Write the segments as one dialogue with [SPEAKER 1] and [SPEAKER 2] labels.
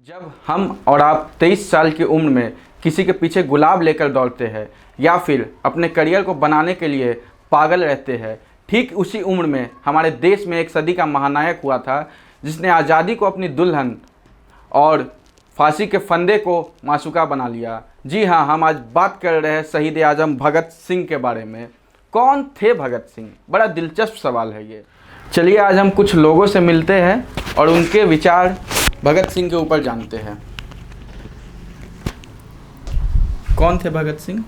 [SPEAKER 1] जब हम और आप 23 साल की उम्र में किसी के पीछे गुलाब लेकर दौड़ते हैं या फिर अपने करियर को बनाने के लिए पागल रहते हैं, ठीक उसी उम्र में हमारे देश में एक सदी का महानायक हुआ था जिसने आज़ादी को अपनी दुल्हन और फांसी के फंदे को माशूका बना लिया। जी हाँ, हम आज बात कर रहे हैं शहीद आजम भगत सिंह के बारे में। कौन थे भगत सिंह? बड़ा दिलचस्प सवाल है ये। चलिए आज हम कुछ लोगों से मिलते हैं और उनके विचार भगत सिंह के ऊपर जानते हैं। कौन थे भगत सिंह?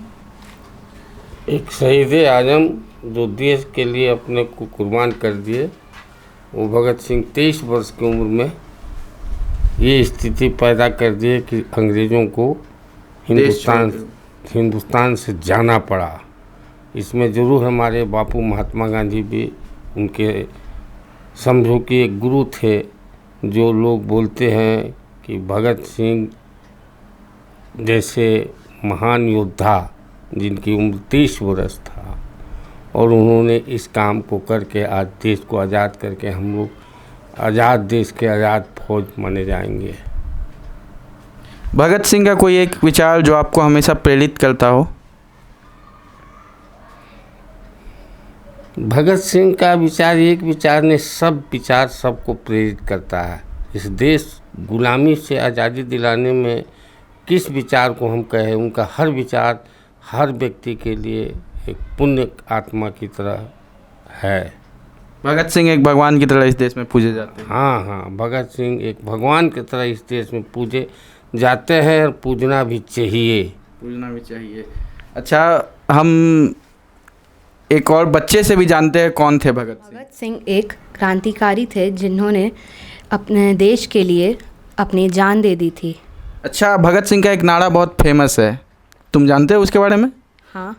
[SPEAKER 2] एक शहीद आजम जो देश के लिए अपने को कुर्बान कर दिए। वो भगत सिंह 23 वर्ष की उम्र में ये स्थिति पैदा कर दिए कि अंग्रेज़ों को हिंदुस्तान से जाना पड़ा। इसमें ज़रूर हमारे बापू महात्मा गांधी भी उनके समझो कि एक गुरु थे। जो लोग बोलते हैं कि भगत सिंह जैसे महान योद्धा जिनकी उम्र 23 वर्ष था और उन्होंने इस काम को करके आज देश को आज़ाद करके हम लोग आज़ाद देश के आज़ाद फौज माने जाएंगे।
[SPEAKER 1] भगत सिंह का कोई एक विचार जो आपको हमेशा प्रेरित करता हो?
[SPEAKER 2] भगत सिंह का विचार एक विचार ने सब विचार सबको प्रेरित करता है। इस देश गुलामी से आज़ादी दिलाने में किस विचार को हम कहें, उनका हर विचार हर व्यक्ति के लिए एक पुण्य आत्मा की तरह है।
[SPEAKER 1] भगत सिंह एक भगवान की तरह इस देश में पूजे जाते हैं।
[SPEAKER 2] हाँ, भगत सिंह एक भगवान की तरह इस देश में पूजे जाते हैं और पूजना भी चाहिए। अच्छा, हम एक और बच्चे से भी जानते हैं कौन थे भगत सिंह।
[SPEAKER 3] भगत सिंह एक क्रांतिकारी थे जिन्होंने अपने देश के लिए अपनी जान दे दी थी।
[SPEAKER 1] अच्छा, भगत सिंह का एक नारा बहुत फेमस है, तुम जानते हो उसके बारे में?
[SPEAKER 3] हाँ,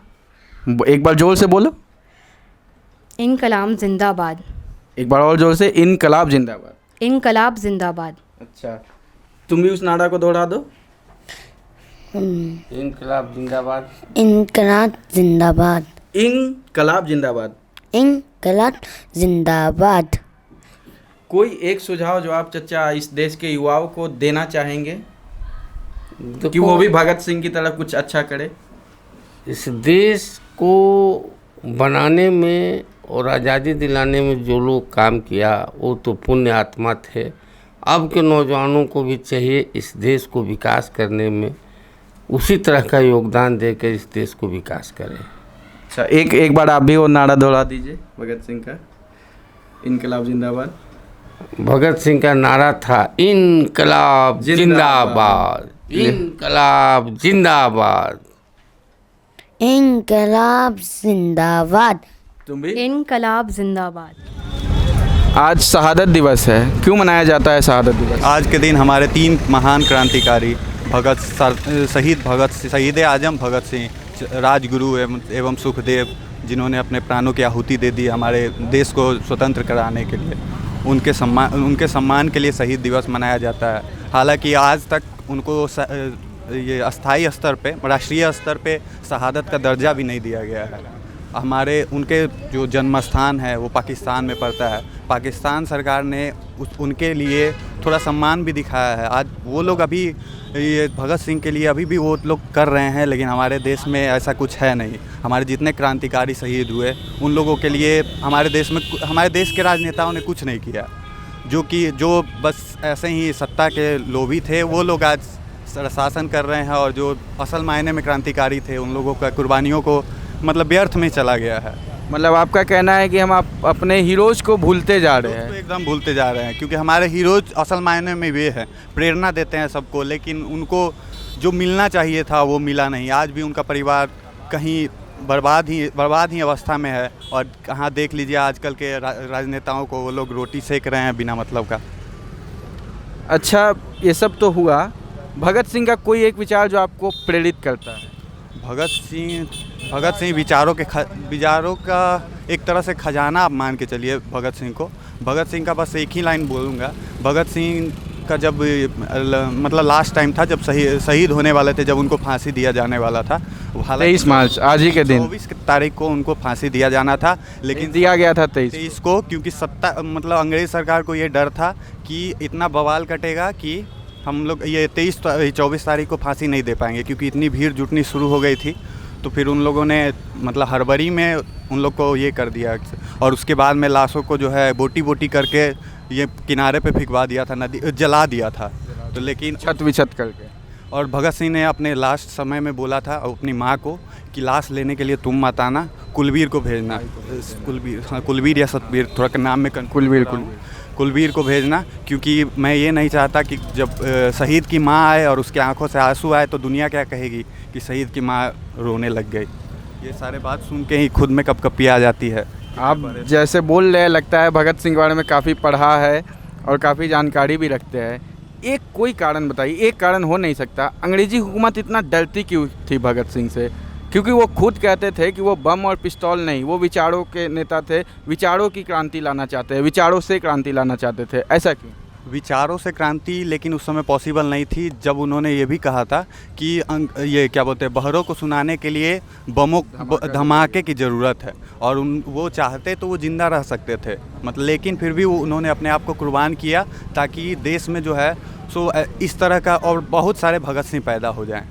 [SPEAKER 1] एक बार जोर से बोलो।
[SPEAKER 3] इनकलाब जिंदाबाद।
[SPEAKER 1] एक बार और जोर से, इनकलाब जिंदाबाद।
[SPEAKER 3] इनकलाब जिंदाबाद।
[SPEAKER 1] अच्छा, तुम भी उस नारा को दोहरा दो।
[SPEAKER 2] इनकलाब जिंदाबाद।
[SPEAKER 4] इनकलाब जिंदाबाद।
[SPEAKER 1] इनकलाब जिंदाबाद।
[SPEAKER 4] इनकलाब जिंदाबाद।
[SPEAKER 1] कोई एक सुझाव जो आप चचा इस देश के युवाओं को देना चाहेंगे कि वो भी भगत सिंह की तरह कुछ अच्छा करे?
[SPEAKER 2] इस देश को बनाने में और आज़ादी दिलाने में जो लोग काम किया वो तो पुण्य आत्मा थे। अब के नौजवानों को भी चाहिए इस देश को विकास करने में उसी तरह का योगदान देकर इस देश को विकास करें।
[SPEAKER 1] अच्छा, एक बार आप भी वो नारा दोहरा दीजिए भगत सिंह का, इनकलाब जिंदाबाद।
[SPEAKER 2] भगत सिंह का नारा था इनकलाब जिंदाबाद। इनकलाब जिंदाबाद।
[SPEAKER 4] इनकलाब जिंदाबाद।
[SPEAKER 1] तुम भी?
[SPEAKER 3] इनकलाब जिंदाबाद।
[SPEAKER 1] आज शहादत दिवस है, क्यों मनाया जाता है शहादत दिवस?
[SPEAKER 5] आज के दिन हमारे 3 महान क्रांतिकारी शहीद आजम भगत सिंह, राजगुरु एवं सुखदेव, जिन्होंने अपने प्राणों की आहुति दे दी हमारे देश को स्वतंत्र कराने के लिए, उनके सम्मान के लिए शहीद दिवस मनाया जाता है। हालांकि आज तक उनको ये अस्थाई स्तर पे, राष्ट्रीय स्तर पे शहादत का दर्जा भी नहीं दिया गया है। उनके जो जन्म स्थान है वो पाकिस्तान में पड़ता है। पाकिस्तान सरकार ने उनके लिए थोड़ा सम्मान भी दिखाया है। आज वो लोग अभी ये भगत सिंह के लिए अभी भी वो लोग कर रहे हैं, लेकिन हमारे देश में ऐसा कुछ है नहीं। हमारे जितने क्रांतिकारी शहीद हुए उन लोगों के लिए हमारे देश के राजनेताओं ने कुछ नहीं किया। जो बस ऐसे ही सत्ता के लोभी थे वो लोग आज शासन कर रहे हैं, और जो असल मायने में क्रांतिकारी थे उन लोगों का कुर्बानियों को मतलब व्यर्थ में चला गया है।
[SPEAKER 1] मतलब आपका कहना है कि हम अपने हीरोज़ को भूलते जा रहे हैं?
[SPEAKER 5] तो एकदम भूलते जा रहे हैं, क्योंकि हमारे हीरोज़ असल मायने में वे हैं, प्रेरणा देते हैं सबको, लेकिन उनको जो मिलना चाहिए था वो मिला नहीं। आज भी उनका परिवार कहीं बर्बाद ही अवस्था में है, और कहाँ देख लीजिए आजकल के राजनेताओं को, वो लोग रोटी सेक रहे हैं बिना मतलब का।
[SPEAKER 1] अच्छा, ये सब तो हुआ, भगत सिंह का कोई एक विचार जो आपको प्रेरित करता है?
[SPEAKER 5] भगत सिंह विचारों का एक तरह से खजाना आप मान के चलिए भगत सिंह को। भगत सिंह का बस एक ही लाइन बोलूँगा। भगत सिंह का जब मतलब लास्ट टाइम था, जब शहीद होने वाले थे, जब उनको फांसी दिया जाने वाला था,
[SPEAKER 1] 23 मार्च आज ही के दिन
[SPEAKER 5] 24 तारीख को उनको फांसी दिया जाना था, लेकिन
[SPEAKER 1] दिया गया था 23
[SPEAKER 5] को, क्योंकि अंग्रेज़ सरकार को ये डर था कि इतना बवाल कटेगा कि हम लोग ये 24 तारीख को फांसी नहीं दे पाएंगे, क्योंकि इतनी भीड़ जुटनी शुरू हो गई थी। तो फिर उन लोगों ने मतलब हड़बड़ी में उन लोग को ये कर दिया, और उसके बाद में लाशों को जो है बोटी बोटी करके ये किनारे पे फिकवा दिया था, नदी जला दिया था। तो लेकिन
[SPEAKER 1] छत विछत करके।
[SPEAKER 5] और भगत सिंह ने अपने लास्ट समय में बोला था अपनी माँ को कि लाश लेने के लिए तुम मत आना, कुलवीर को भेजना। कुलवीर, हाँ कुलवीर या सतवीर, थोड़ा नाम में कुलवीर को भेजना, क्योंकि मैं ये नहीं चाहता कि जब शहीद की माँ आए और उसकी आंखों से आंसू आए तो दुनिया क्या कहेगी कि शहीद की माँ रोने लग गई। ये सारे बात सुन के ही खुद में कपकपी आ जाती है।
[SPEAKER 1] आप जैसे बोल रहे हैं, लगता है भगत सिंह के बारे में काफ़ी पढ़ा है और काफ़ी जानकारी भी रखते हैं। एक कोई कारण बताइए, एक कारण हो नहीं सकता, अंग्रेजी हुकूमत इतना डरती क्यों थी भगत सिंह से? क्योंकि वो खुद कहते थे कि वो बम और पिस्तौल नहीं, वो विचारों के नेता थे, विचारों की क्रांति लाना चाहते हैं, विचारों से क्रांति लाना चाहते थे। ऐसा क्यों?
[SPEAKER 5] विचारों से क्रांति लेकिन उस समय पॉसिबल नहीं थी, जब उन्होंने ये भी कहा था कि ये क्या बोलते हैं, बहरों को सुनाने के लिए बमों धमाके की ज़रूरत है, और वो चाहते तो वो ज़िंदा रह सकते थे, मतलब लेकिन फिर भी उन्होंने अपने आप को कुर्बान किया ताकि देश में जो है सो इस तरह का और बहुत सारे भगत सिंह पैदा हो जाएं।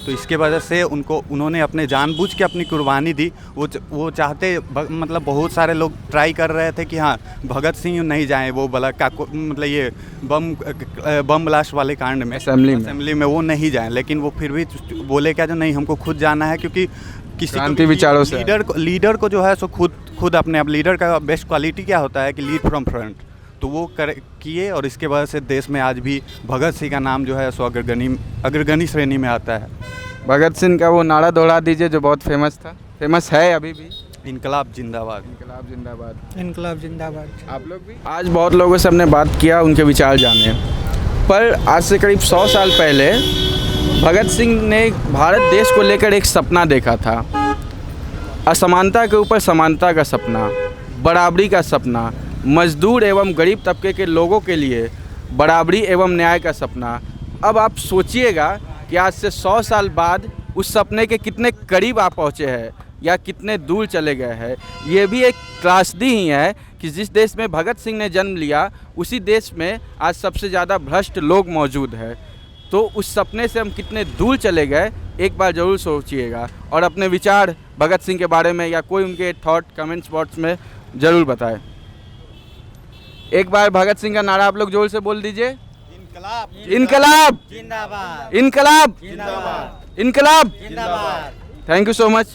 [SPEAKER 5] तो इसके वजह से उन्होंने अपने जानबूझ के अपनी कुर्बानी दी। वो चाहते मतलब बहुत सारे लोग ट्राई कर रहे थे कि हाँ भगत सिंह नहीं जाएं वो बला का मतलब ये बम ब्लास्ट वाले कांड में असेंबली में वो नहीं जाएं, लेकिन वो फिर भी बोले क्या जो नहीं हमको खुद जाना है, क्योंकि किसी
[SPEAKER 1] विचारों से
[SPEAKER 5] लीडर को जो है सो खुद अपने आप लीडर का बेस्ट क्वालिटी क्या होता है कि लीड फ्रॉम फ्रंट, तो वो किए, और इसके वजह से देश में आज भी भगत सिंह का नाम जो है सो अग्रगणी श्रेणी में आता है।
[SPEAKER 1] भगत सिंह का वो नारा दोहरा दीजिए जो बहुत फेमस है अभी भी।
[SPEAKER 5] इनकलाब जिंदाबाद।
[SPEAKER 1] इनकलाब जिंदाबाद।
[SPEAKER 6] इनकलाब जिंदाबाद।
[SPEAKER 1] आप लोग भी? आज बहुत लोगों से हमने बात किया, उनके विचार जाने, पर आज से करीब 100 साल पहले भगत सिंह ने भारत देश को लेकर एक सपना देखा था, असमानता के ऊपर समानता का सपना, बराबरी का सपना, मजदूर एवं गरीब तबके के लोगों के लिए बराबरी एवं न्याय का सपना। अब आप सोचिएगा कि आज से 100 साल बाद उस सपने के कितने करीब आप पहुँचे हैं या कितने दूर चले गए हैं। ये भी एक त्रासदी ही है कि जिस देश में भगत सिंह ने जन्म लिया उसी देश में आज सबसे ज़्यादा भ्रष्ट लोग मौजूद हैं। तो उस सपने से हम कितने दूर चले गए, एक बार ज़रूर सोचिएगा और अपने विचार भगत सिंह के बारे में या कोई उनके थॉट कमेंट्स बॉक्स में ज़रूर बताएं। एक बार भगत सिंह का नारा आप लोग जोर से बोल दीजिए। इनकलाब
[SPEAKER 6] जिंदाबाद।
[SPEAKER 1] इनकलाब
[SPEAKER 6] जिंदाबाद।
[SPEAKER 1] इनकलाब।
[SPEAKER 6] जिंदाबाद।
[SPEAKER 1] Thank you so much.